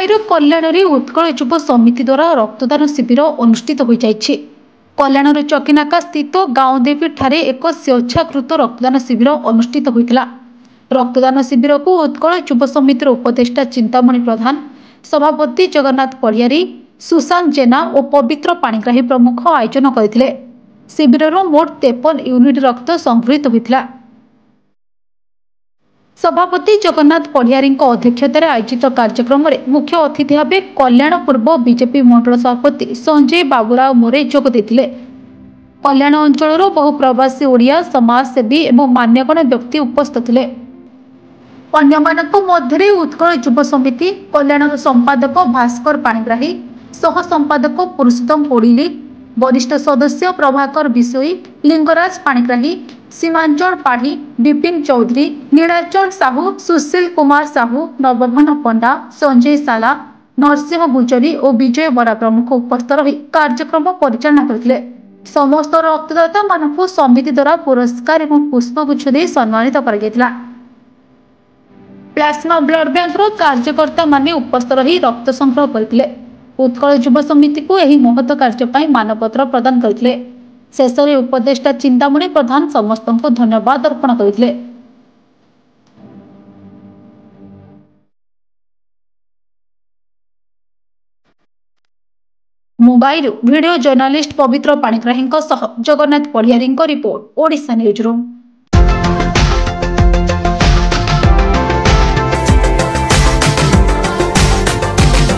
मुंबईर कल्याण उत्कल युव समिति द्वारा रक्तदान शिविर अनुष्ठित हो जाइछि। कल्याणर चकिनाका स्थित गाँवदेवी ठारे एक स्वेच्छाकृत रक्तदान शिविर अनुष्ठित होइतिला। रक्तदान शिविर को उत्कल युव समितिर उपदेष्टा चिंतामणि प्रधान, सभापति जगन्नाथ पढ़ियारी, सुशांत जेना और पवित्र पाणिग्राही प्रमुख आयोजन करथिले। शिविर मोट 53 यूनिट रक्त संगृहित होइतिला। सभापति जगन्नाथ पढ़ियारी अध्यक्षतार आयोजित कार्यक्रम में मुख्य अतिथि भाव कल्याण पूर्व बीजेपी मंडल सभापति संजय बाबूराव मोरे जोग देथिले। कल्याण अंचल बहु प्रवासी ओडिया समाजसेवी और मान्यगण्य व्यक्ति उपस्थित थे। अन्यमानक मध्य उत्कल युव समिति कल्याण संपादक भास्कर पाणिग्राही, सह संपादक पुरुषोत्तम पोड़िली, वरिष्ठ सदस्य प्रभाकर बिशोई, लिंगराज पाणिग्राही, सीमांचल पाढ़ी, विपिन चौधरी, नीलाचल साहू, सुशील कुमार साहू, नवघन पंडा, संजय साला, नरसिंह गुजरी और विजय बरा प्रमुख उपस्थित रही कार्यक्रम परिचालना करथिले। समस्त रक्तदाता मानक समिति द्वारा पुरस्कार और पुष्पगुच्छ दे सम्मानित कर गया। प्लाज्मा ब्लड बैंक कार्यकर्ता माने उपस्थित रही रक्त संग्रह करथिले। उत्कल युव समिति को यही महत्व कार्य मानपत्र प्रदान करथिले। शेष में उपदेष्टा चिंतामणि प्रधान समस्त को धन्यवाद अर्पण करथिले। Mumbai video journalist Pavitra Panigrahi Jagannath Padhiari report, Odisha news room.